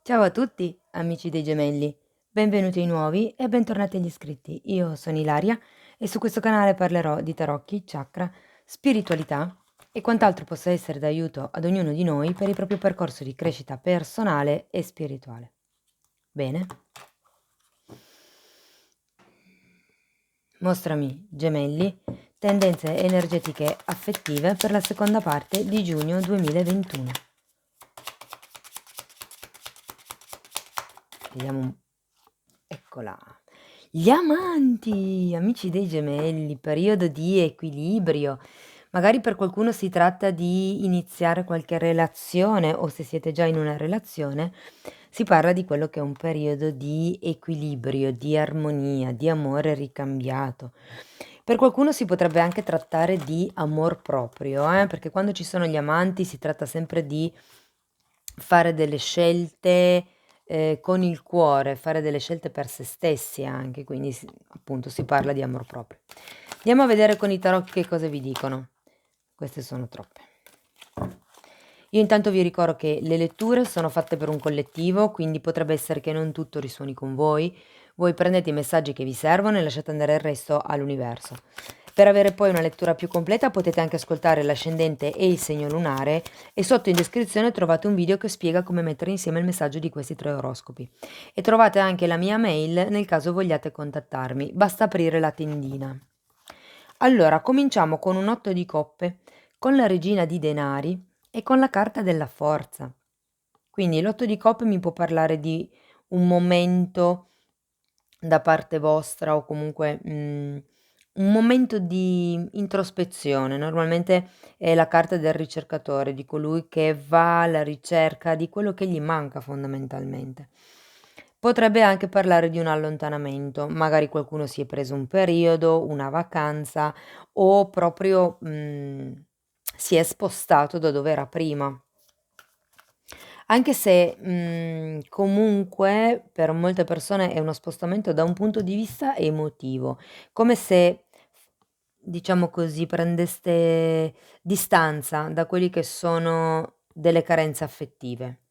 Ciao a tutti, amici dei gemelli, benvenuti ai nuovi e bentornati agli iscritti. Io sono Ilaria e su questo canale parlerò di tarocchi, chakra, spiritualità e quant'altro possa essere d'aiuto ad ognuno di noi per il proprio percorso di crescita personale e spirituale. Bene? Mostrami, gemelli, tendenze energetiche affettive per la seconda parte di giugno 2021. Vediamo. Eccola. Gli amanti, amici dei gemelli, periodo di equilibrio. Magari per qualcuno si tratta di iniziare qualche relazione o se siete già in una relazione, si parla di quello che è un periodo di equilibrio, di armonia, di amore ricambiato. Per qualcuno si potrebbe anche trattare di amor proprio, perché quando ci sono gli amanti si tratta sempre di fare delle scelte con il cuore, fare delle scelte per se stessi anche, quindi appunto si parla di amor proprio. Andiamo a vedere con i tarocchi che cosa vi dicono. Queste sono troppe. Io intanto vi ricordo che le letture sono fatte per un collettivo, quindi potrebbe essere che non tutto risuoni con voi. Voi prendete i messaggi che vi servono e lasciate andare il resto all'universo. Per avere poi una lettura più completa potete anche ascoltare l'ascendente e il segno lunare e sotto in descrizione trovate un video che spiega come mettere insieme il messaggio di questi 3 oroscopi. E trovate anche la mia mail nel caso vogliate contattarmi, basta aprire la tendina. Allora, cominciamo con un 8 di coppe, con la regina di denari e con la carta della forza. Quindi l'8 di coppe mi può parlare di un momento da parte vostra o comunque, un momento di introspezione. Normalmente è la carta del ricercatore, di colui che va alla ricerca di quello che gli manca fondamentalmente. Potrebbe anche parlare di un allontanamento, magari qualcuno si è preso un periodo, una vacanza o proprio, si è spostato da dove era prima. Anche se, comunque per molte persone è uno spostamento da un punto di vista emotivo, come se, diciamo così, prendeste distanza da quelli che sono delle carenze affettive.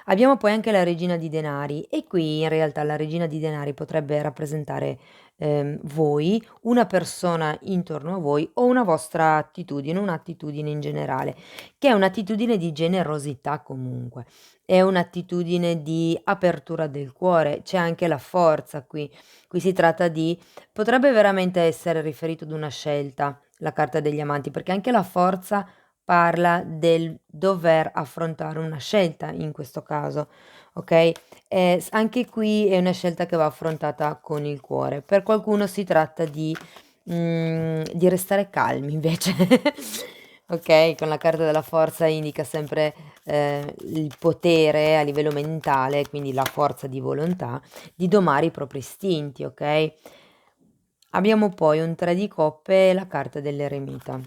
Abbiamo poi anche la regina di denari e qui in realtà la regina di denari potrebbe rappresentare, voi, una persona intorno a voi o una vostra attitudine, un'attitudine in generale, che è un'attitudine di generosità comunque. È un'attitudine di apertura del cuore, c'è anche la forza qui. Qui si tratta di potrebbe veramente essere riferito ad una scelta, la carta degli amanti, perché anche la forza parla del dover affrontare una scelta in questo caso, okay, anche qui è una scelta che va affrontata con il cuore. Per qualcuno si tratta di restare calmi invece, okay, con la carta della forza indica sempre il potere a livello mentale, quindi la forza di volontà, di domare i propri istinti, ok? Abbiamo poi un 3 di coppe e la carta dell'eremita.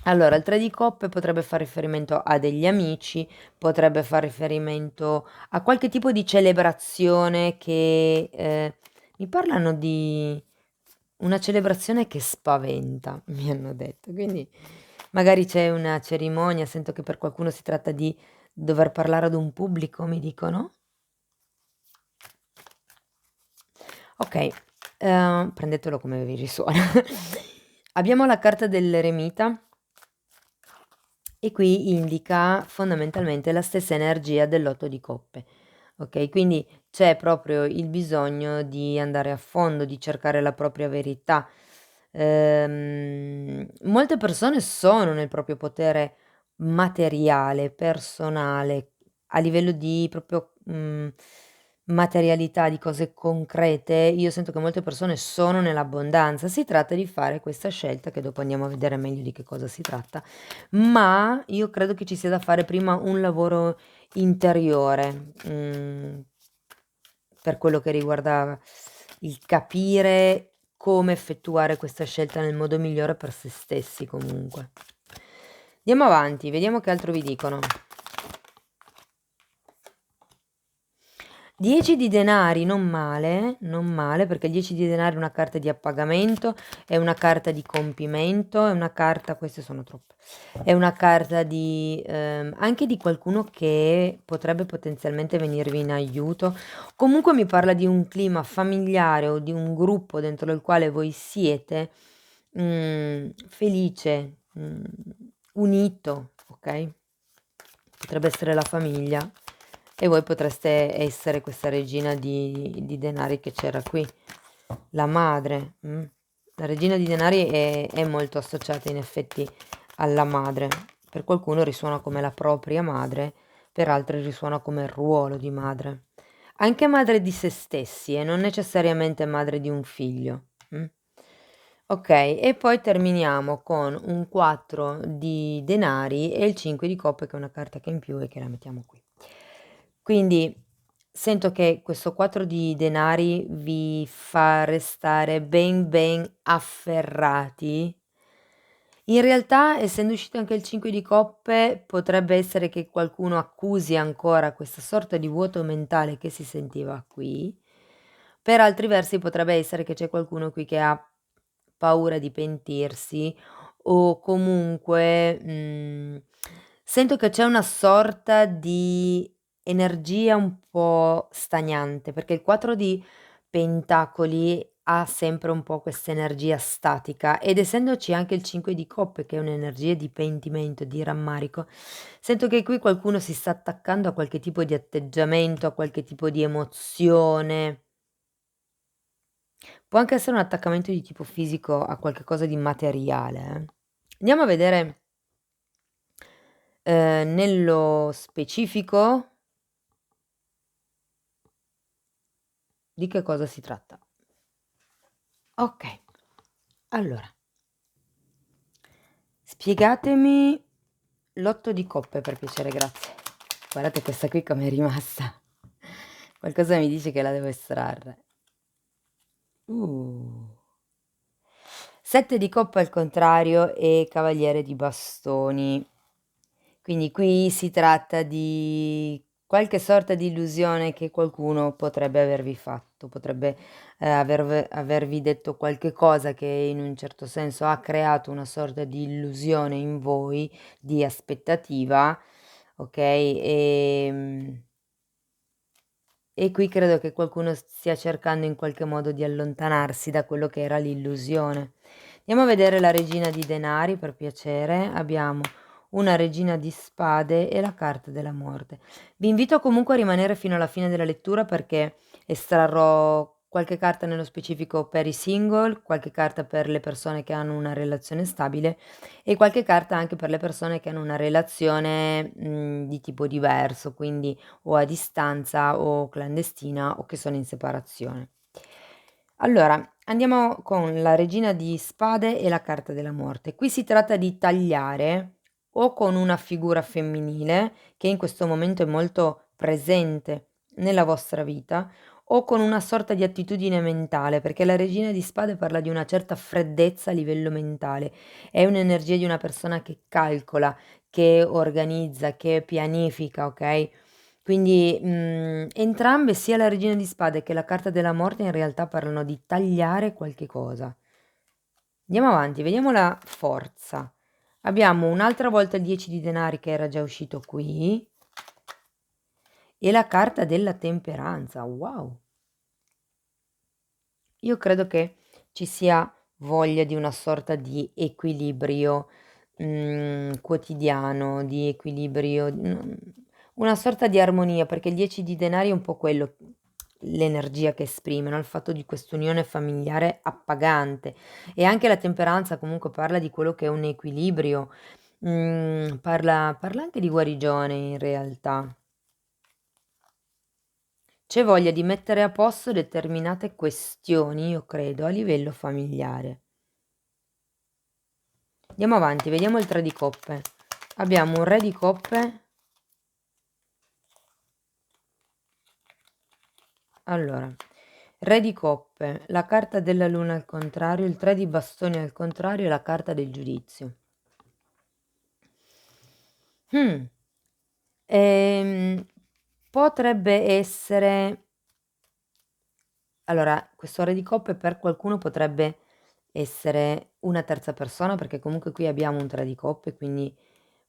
Allora, il 3 di coppe potrebbe fare riferimento a degli amici, potrebbe fare riferimento a qualche tipo di celebrazione che mi parlano di una celebrazione che spaventa, mi hanno detto. Quindi magari c'è una cerimonia, sento che per qualcuno si tratta di dover parlare ad un pubblico, mi dicono. Ok, prendetelo come vi risuona. Abbiamo la carta dell'eremita e qui indica fondamentalmente la stessa energia dell'8 di coppe. Ok, quindi c'è proprio il bisogno di andare a fondo, di cercare la propria verità. Molte persone sono nel proprio potere materiale, personale, a livello di proprio materialità, di cose concrete. Io sento che molte persone sono nell'abbondanza. Si tratta di fare questa scelta, che dopo andiamo a vedere meglio di che cosa si tratta, ma io credo che ci sia da fare prima un lavoro interiore, per quello che riguarda il capire come effettuare questa scelta nel modo migliore per se stessi comunque. Andiamo avanti, vediamo che altro vi dicono. 10 di denari, non male, non male, perché il 10 di denari è una carta di appagamento, è una carta di compimento, è una carta, queste sono troppe, è una carta di, anche di qualcuno che potrebbe potenzialmente venirvi in aiuto. Comunque mi parla di un clima familiare o di un gruppo dentro il quale voi siete felice, unito, ok? Potrebbe essere la famiglia e voi potreste essere questa regina di denari che c'era qui, la madre. La regina di denari è molto associata in effetti alla madre. Per qualcuno risuona come la propria madre, per altri risuona come il ruolo di madre. Anche madre di se stessi e non necessariamente madre di un figlio. Ok, e poi terminiamo con un 4 di denari e il 5 di coppe, che è una carta che è in più e che la mettiamo qui. Quindi sento che questo 4 di denari vi fa restare ben ben afferrati. In realtà, essendo uscito anche il 5 di coppe, potrebbe essere che qualcuno accusi ancora questa sorta di vuoto mentale che si sentiva qui. Per altri versi potrebbe essere che c'è qualcuno qui che ha paura di pentirsi o comunque sento che c'è una sorta di energia un po' stagnante, perché il 4 di pentacoli ha sempre un po' questa energia statica ed essendoci anche il 5 di coppe che è un'energia di pentimento, di rammarico, sento che qui qualcuno si sta attaccando a qualche tipo di atteggiamento, a qualche tipo di emozione. Può anche essere un attaccamento di tipo fisico a qualche cosa di materiale, Andiamo a vedere, nello specifico di che cosa si tratta. Okay, allora spiegatemi l'8 di coppe per piacere, grazie. Guardate questa qui com'è rimasta. Qualcosa mi dice che la devo estrarre. 7 di coppe al contrario e cavaliere di bastoni. Quindi qui si tratta di qualche sorta di illusione che qualcuno potrebbe avervi fatto, potrebbe, avervi detto qualche cosa che in un certo senso ha creato una sorta di illusione in voi, di aspettativa, okay, e qui credo che qualcuno stia cercando in qualche modo di allontanarsi da quello che era l'illusione. Andiamo a vedere la regina di denari, per piacere. Abbiamo una regina di spade e la carta della morte. Vi invito comunque a rimanere fino alla fine della lettura perché estrarrò qualche carta nello specifico per i single, qualche carta per le persone che hanno una relazione stabile e qualche carta anche per le persone che hanno una relazione di tipo diverso, quindi o a distanza o clandestina o che sono in separazione. Allora, andiamo con la regina di spade e la carta della morte. Qui si tratta di tagliare o con una figura femminile che in questo momento è molto presente nella vostra vita o con una sorta di attitudine mentale, perché la regina di spade parla di una certa freddezza a livello mentale, è un'energia di una persona che calcola, che organizza, che pianifica, ok? Quindi, entrambe, sia la regina di spade che la carta della morte, in realtà parlano di tagliare qualche cosa. Andiamo avanti, vediamo la forza. Abbiamo un'altra volta il 10 di denari che era già uscito qui e la carta della temperanza. Wow! Io credo che ci sia voglia di una sorta di equilibrio, quotidiano, di equilibrio, una sorta di armonia, perché il 10 di denari è un po' quello, l'energia che esprime, no, il fatto di quest'unione familiare appagante. E anche la temperanza comunque parla di quello che è un equilibrio, parla anche di guarigione in realtà. C'è voglia di mettere a posto determinate questioni, io credo, a livello familiare. Andiamo avanti, vediamo il 3 di coppe. Abbiamo un re di coppe. Allora, re di coppe, la carta della luna al contrario, il 3 di bastoni al contrario e la carta del giudizio. Mh. Potrebbe essere Allora, questo re di coppe per qualcuno potrebbe essere una terza persona, perché comunque qui abbiamo un 3 di coppe, quindi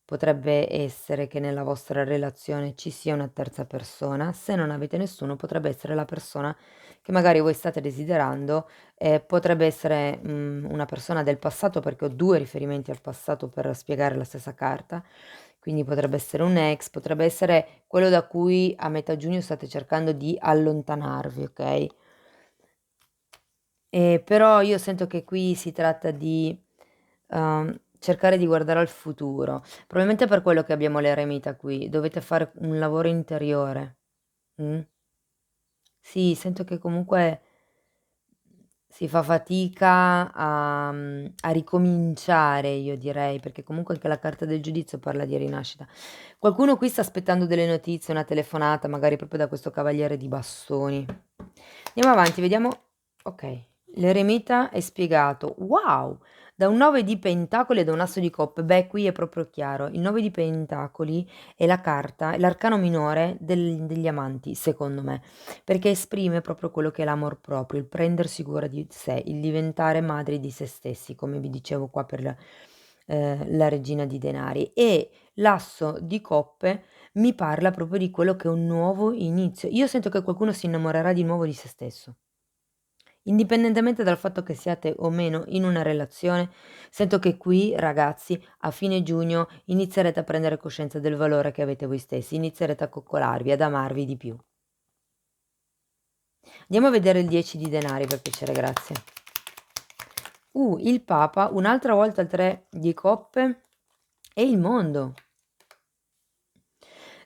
potrebbe essere che nella vostra relazione ci sia una terza persona. Se non avete nessuno, potrebbe essere la persona che magari voi state desiderando, potrebbe essere, una persona del passato, perché ho 2 riferimenti al passato per spiegare la stessa carta, quindi potrebbe essere un ex, potrebbe essere quello da cui a metà giugno state cercando di allontanarvi, okay? Però io sento che qui si tratta di, cercare di guardare al futuro. Probabilmente per quello che abbiamo l'eremita qui, dovete fare un lavoro interiore. Mh? Sì, sento che comunque si fa fatica a ricominciare, io direi, perché comunque anche la carta del giudizio parla di rinascita. Qualcuno qui sta aspettando delle notizie, una telefonata, magari proprio da questo cavaliere di bastoni. Andiamo avanti, vediamo. Ok, l'eremita è spiegato. Wow! Da un 9 di pentacoli e da un asso di coppe. Beh, qui è proprio chiaro. Il 9 di pentacoli è la carta, è l'arcano minore degli amanti, secondo me, perché esprime proprio quello che è l'amor proprio, il prendersi cura di sé, il diventare madri di se stessi, come vi dicevo qua per la regina di denari. E l'asso di coppe mi parla proprio di quello che è un nuovo inizio. Io sento che qualcuno si innamorerà di nuovo di se stesso. Indipendentemente dal fatto che siate o meno in una relazione, sento che qui, ragazzi, a fine giugno inizierete a prendere coscienza del valore che avete voi stessi, inizierete a coccolarvi, ad amarvi di più. Andiamo a vedere il 10 di denari per piacere, grazie. Il Papa, un'altra volta il 3 di coppe e il mondo.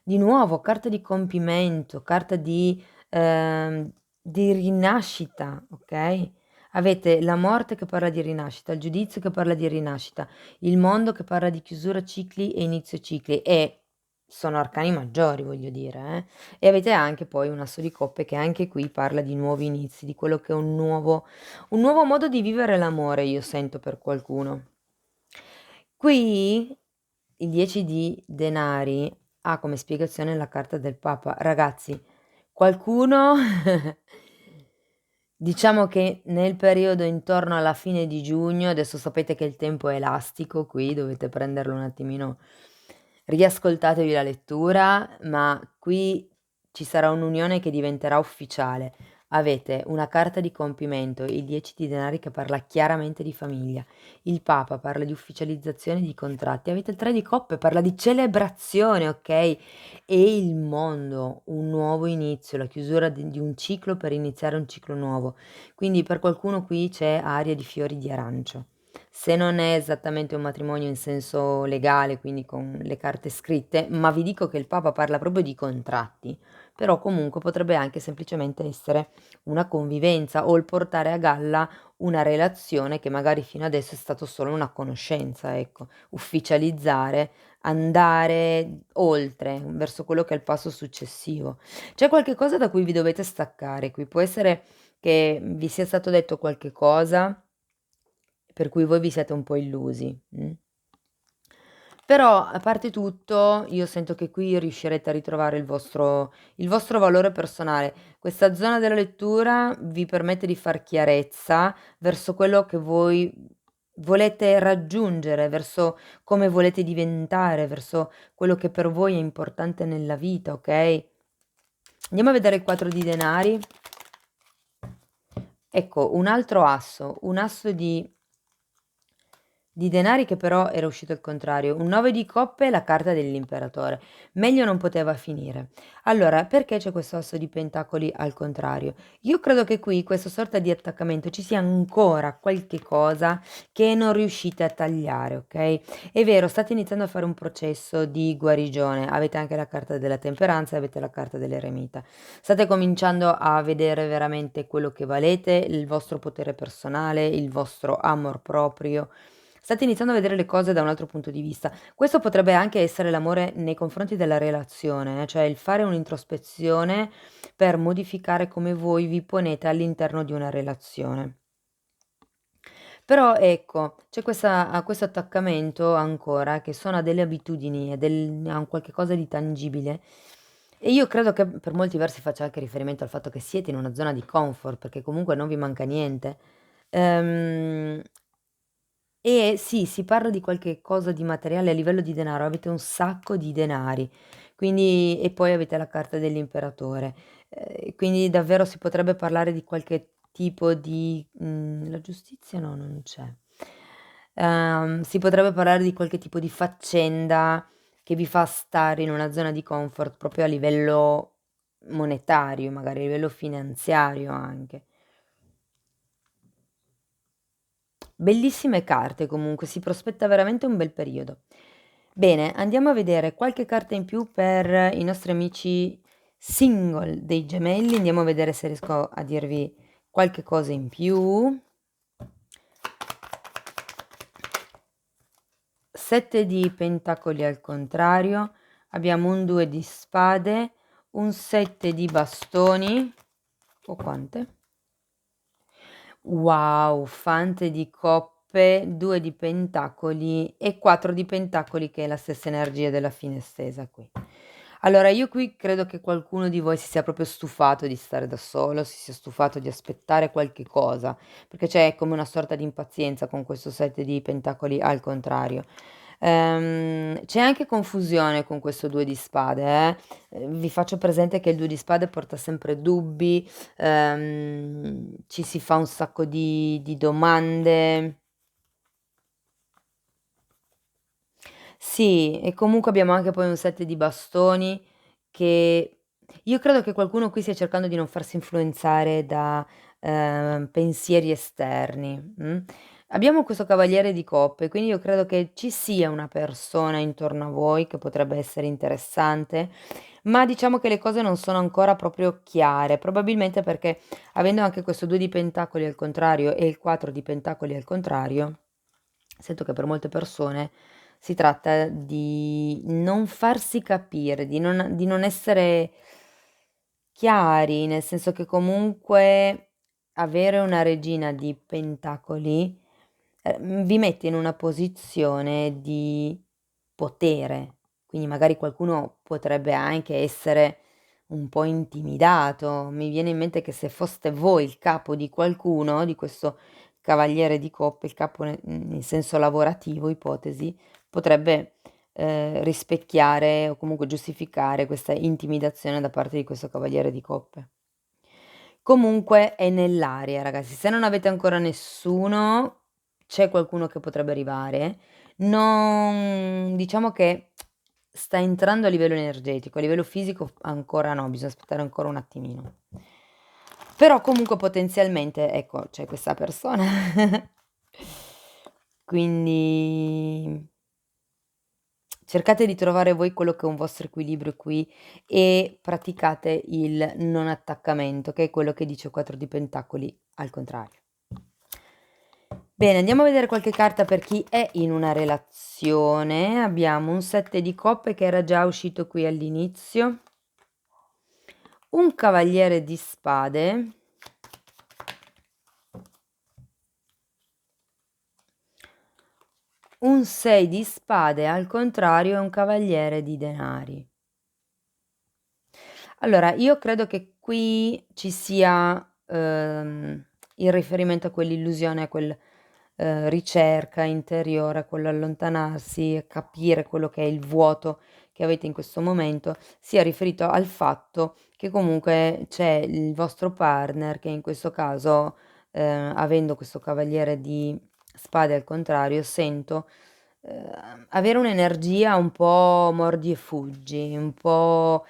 Di nuovo, carta di compimento, carta di rinascita, ok? Avete la morte che parla di rinascita, il giudizio che parla di rinascita, il mondo che parla di chiusura cicli e inizio cicli e sono arcani maggiori, voglio dire, eh? E avete anche poi un asso di coppe che anche qui parla di nuovi inizi, di quello che è un nuovo modo di vivere l'amore, io sento per qualcuno. Qui il 10 di denari ha come spiegazione la carta del Papa. Ragazzi, qualcuno diciamo che nel periodo intorno alla fine di giugno, adesso sapete che il tempo è elastico qui, dovete prenderlo un attimino, riascoltatevi la lettura, ma qui ci sarà un'unione che diventerà ufficiale. Avete una carta di compimento, il 10 di denari che parla chiaramente di famiglia, il Papa parla di ufficializzazione di contratti, avete il 3 di coppe, parla di celebrazione, ok? E il mondo, un nuovo inizio, la chiusura di un ciclo per iniziare un ciclo nuovo. Quindi per qualcuno qui c'è aria di fiori di arancio. Se non è esattamente un matrimonio in senso legale, quindi con le carte scritte, ma vi dico che il Papa parla proprio di contratti, però comunque potrebbe anche semplicemente essere una convivenza o il portare a galla una relazione che magari fino adesso è stato solo una conoscenza, ecco, ufficializzare, andare oltre, verso quello che è il passo successivo. C'è qualche cosa da cui vi dovete staccare qui, può essere che vi sia stato detto qualche cosa per cui voi vi siete un po' illusi, Però a parte tutto, io sento che qui riuscirete a ritrovare il vostro valore personale. Questa zona della lettura vi permette di far chiarezza verso quello che voi volete raggiungere, verso come volete diventare, verso quello che per voi è importante nella vita, ok? Andiamo a vedere il 4 di denari. Ecco, un altro asso, un asso di denari che però era uscito il contrario, un 9 di coppe e la carta dell'imperatore. Meglio non poteva finire. Allora, perché c'è questo asso di pentacoli al contrario? Io credo che qui, questa sorta di attaccamento, ci sia ancora qualche cosa che non riuscite a tagliare, ok? È vero, state iniziando a fare un processo di guarigione, avete anche la carta della temperanza, avete la carta dell'eremita. State cominciando a vedere veramente quello che valete, il vostro potere personale, il vostro amor proprio. State iniziando a vedere le cose da un altro punto di vista. Questo potrebbe anche essere l'amore nei confronti della relazione, cioè il fare un'introspezione per modificare come voi vi ponete all'interno di una relazione. Però ecco, c'è questo attaccamento ancora che sono a delle abitudini, a un qualche cosa di tangibile E io credo che per molti versi faccia anche riferimento al fatto che siete in una zona di comfort, perché comunque non vi manca niente. Ehm, e sì, si parla di qualche cosa di materiale a livello di denaro, avete un sacco di denari, quindi e poi avete la carta dell'imperatore. Quindi davvero si potrebbe parlare di qualche tipo di la giustizia no, non c'è. Si potrebbe parlare di qualche tipo di faccenda che vi fa stare in una zona di comfort proprio a livello monetario, magari a livello finanziario anche. Bellissime carte comunque, si prospetta veramente un bel periodo. Bene, andiamo a vedere qualche carta in più per i nostri amici single dei gemelli. Andiamo a vedere se riesco a dirvi qualche cosa in più. 7 di pentacoli al contrario, abbiamo un 2 di spade, un 7 di bastoni, o quante? Wow, fante di coppe, 2 di pentacoli e 4 di pentacoli che è la stessa energia della fine stesa qui. Allora io qui credo che qualcuno di voi si sia proprio stufato di stare da solo, si sia stufato di aspettare qualche cosa, perché c'è come una sorta di impazienza con questo 7 di pentacoli al contrario. C'è anche confusione con questo 2 di spade, vi faccio presente che il 2 di spade porta sempre dubbi, ci si fa un sacco di domande. Sì, e comunque abbiamo anche poi un 7 di bastoni che io credo che qualcuno qui stia cercando di non farsi influenzare da, pensieri esterni, Abbiamo questo cavaliere di coppe, quindi io credo che ci sia una persona intorno a voi che potrebbe essere interessante, ma diciamo che le cose non sono ancora proprio chiare, probabilmente perché avendo anche questo 2 di pentacoli al contrario e il 4 di pentacoli al contrario, sento che per molte persone si tratta di non farsi capire, di non essere chiari, nel senso che comunque avere una regina di pentacoli, vi mette in una posizione di potere, quindi magari qualcuno potrebbe anche essere un po' intimidato. Mi viene in mente che se foste voi il capo di qualcuno, di questo cavaliere di coppe, il capo in senso lavorativo, ipotesi, potrebbe rispecchiare o comunque giustificare questa intimidazione da parte di questo cavaliere di coppe. Comunque è nell'aria, ragazzi. Se non avete ancora nessuno, c'è qualcuno che potrebbe arrivare. Non diciamo che sta entrando a livello energetico, a livello fisico ancora no, bisogna aspettare ancora un attimino. Però comunque potenzialmente, ecco, c'è questa persona. Quindi cercate di trovare voi quello che è un vostro equilibrio qui e praticate il non attaccamento, che è quello che dice 4 di pentacoli al contrario. Bene, andiamo a vedere qualche carta per chi è in una relazione. Abbiamo un 7 di coppe che era già uscito qui all'inizio, un cavaliere di spade, un 6 di spade al contrario e un cavaliere di denari. Allora, io credo che qui ci sia, il riferimento a quell'illusione, a quel, ricerca interiore, a quell'allontanarsi, a capire quello che è il vuoto che avete in questo momento, sia riferito al fatto che comunque c'è il vostro partner che in questo caso, avendo questo cavaliere di spade al contrario, sento, avere un'energia un po' mordi e fuggi, un po'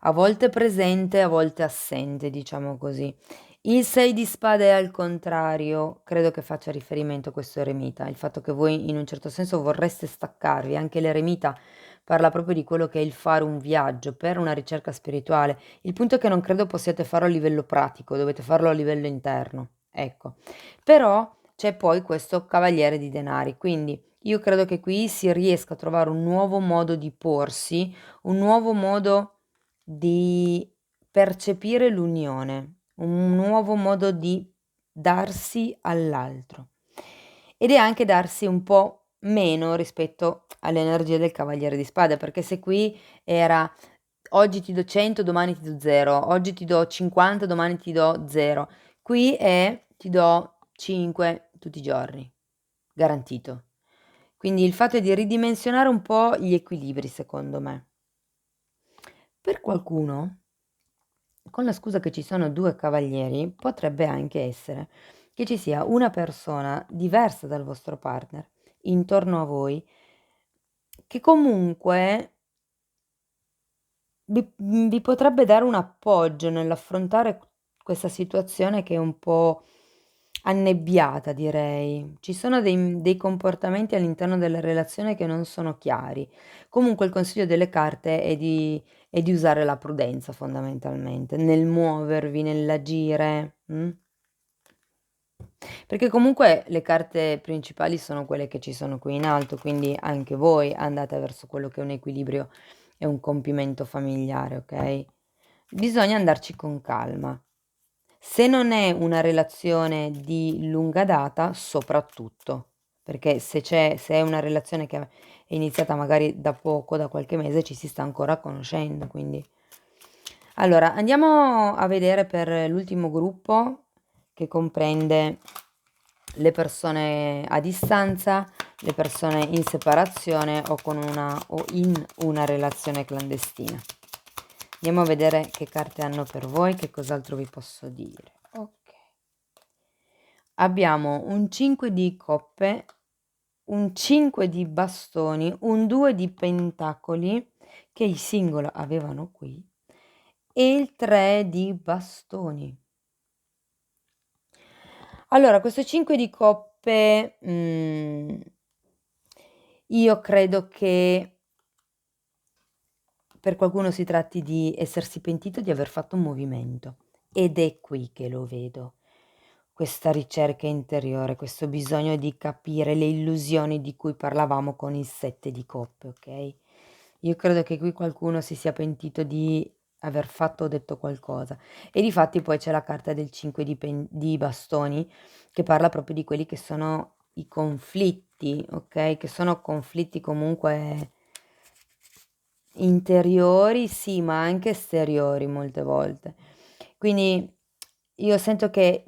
a volte presente, a volte assente, diciamo così. Il 6 di spade al contrario, credo che faccia riferimento a questo eremita, il fatto che voi in un certo senso vorreste staccarvi, anche l'eremita parla proprio di quello che è il fare un viaggio per una ricerca spirituale. Il punto è che non credo possiate farlo a livello pratico, dovete farlo a livello interno, ecco. Però c'è poi questo cavaliere di denari, quindi io credo che qui si riesca a trovare un nuovo modo di porsi, un nuovo modo di percepire l'unione, un nuovo modo di darsi all'altro. Ed è anche darsi un po' meno rispetto alle energie del cavaliere di spade, perché se qui era oggi ti do 100, domani ti do 0, oggi ti do 50, domani ti do 0. Qui è ti do 5 tutti i giorni, garantito. Quindi il fatto è di ridimensionare un po' gli equilibri, secondo me. Per qualcuno, con la scusa che ci sono 2 cavalieri, potrebbe anche essere che ci sia una persona diversa dal vostro partner intorno a voi che comunque vi potrebbe dare un appoggio nell'affrontare questa situazione che è un po' annebbiata, direi. Ci sono dei comportamenti all'interno della relazione che non sono chiari. Comunque il consiglio delle carte è di usare la prudenza fondamentalmente, nel muovervi, nell'agire. Perché comunque le carte principali sono quelle che ci sono qui in alto, quindi anche voi andate verso quello che è un equilibrio e un compimento familiare, ok? Bisogna andarci con calma. Se non è una relazione di lunga data, soprattutto, perché se è una relazione che è iniziata magari da poco, da qualche mese, ci si sta ancora conoscendo, quindi. Allora, andiamo a vedere per l'ultimo gruppo che comprende le persone a distanza, le persone in separazione o o in una relazione clandestina. Andiamo a vedere che carte hanno per voi, che cos'altro vi posso dire. Ok. Abbiamo un 5 di coppe, un 5 di bastoni, un 2 di pentacoli che il singolo avevano qui e il 3 di bastoni. Allora, questo 5 di coppe, io credo che per qualcuno si tratti di essersi pentito di aver fatto un movimento ed è qui che lo vedo. Questa ricerca interiore, questo bisogno di capire le illusioni di cui parlavamo con il 7 di coppe, ok? Io credo che qui qualcuno si sia pentito di aver fatto o detto qualcosa. E difatti poi c'è la carta del 5 di bastoni che parla proprio di quelli che sono i conflitti, ok? Che sono conflitti comunque interiori, sì, ma anche esteriori molte volte. Quindi io sento che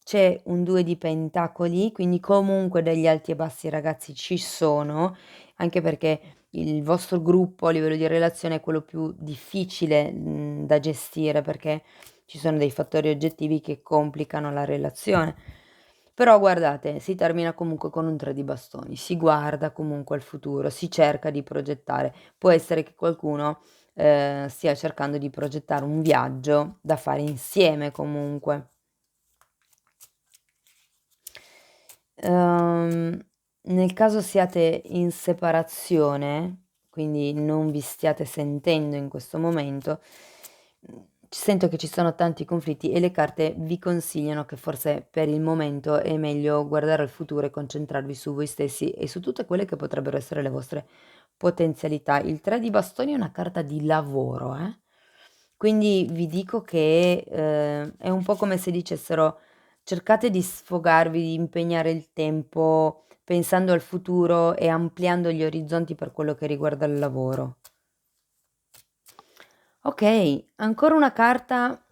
c'è un 2 di pentacoli, quindi comunque degli alti e bassi ragazzi ci sono, anche perché il vostro gruppo a livello di relazione è quello più difficile da gestire, perché ci sono dei fattori oggettivi che complicano la relazione. Però guardate, si termina comunque con un 3 di bastoni, si guarda comunque al futuro, si cerca di progettare. Può essere che qualcuno stia cercando di progettare un viaggio da fare insieme comunque. Nel caso siate in separazione, quindi non vi stiate sentendo in questo momento, sento che ci sono tanti conflitti e le carte vi consigliano che forse per il momento è meglio guardare al futuro e concentrarvi su voi stessi e su tutte quelle che potrebbero essere le vostre potenzialità. Il 3 di bastoni è una carta di lavoro, eh? Quindi vi dico che è un po' come se dicessero cercate di sfogarvi, di impegnare il tempo pensando al futuro e ampliando gli orizzonti per quello che riguarda il lavoro. Ok, ancora una carta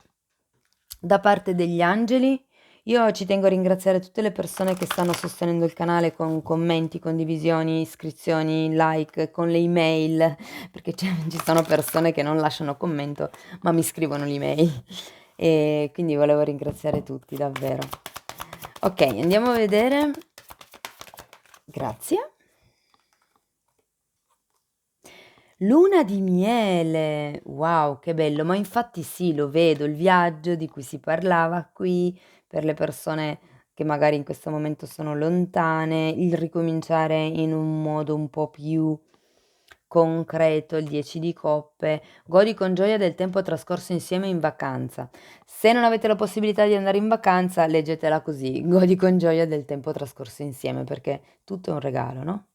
da parte degli angeli. Io ci tengo a ringraziare tutte le persone che stanno sostenendo il canale con commenti, condivisioni, iscrizioni, like, con le email, perché ci sono persone che non lasciano commento, ma mi scrivono l'email. E quindi volevo ringraziare tutti, davvero. Ok, andiamo a vedere. Grazie. Luna di miele, wow, che bello, ma infatti sì, lo vedo, il viaggio di cui si parlava qui per le persone che magari in questo momento sono lontane, il ricominciare in un modo un po' più concreto, il 10 di coppe, godi con gioia del tempo trascorso insieme in vacanza. Se non avete la possibilità di andare in vacanza, leggetela così, godi con gioia del tempo trascorso insieme, perché tutto è un regalo, no?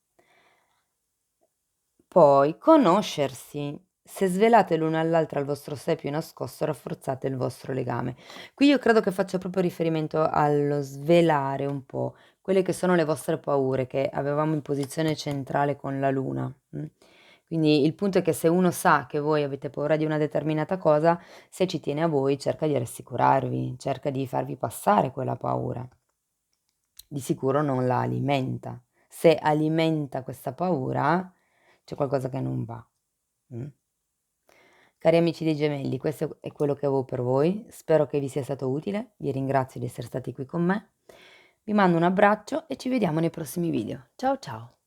Poi conoscersi. Se svelate l'uno all'altra il vostro sé più nascosto, rafforzate il vostro legame. Qui io credo che faccia proprio riferimento allo svelare un po' quelle che sono le vostre paure che avevamo in posizione centrale con la luna. Quindi il punto è che se uno sa che voi avete paura di una determinata cosa, se ci tiene a voi cerca di rassicurarvi, cerca di farvi passare quella paura. Di sicuro non la alimenta. Se alimenta questa paura, c'è qualcosa che non va. Mh. Cari amici dei Gemelli, questo è quello che avevo per voi. Spero che vi sia stato utile. Vi ringrazio di essere stati qui con me. Vi mando un abbraccio e ci vediamo nei prossimi video. Ciao ciao.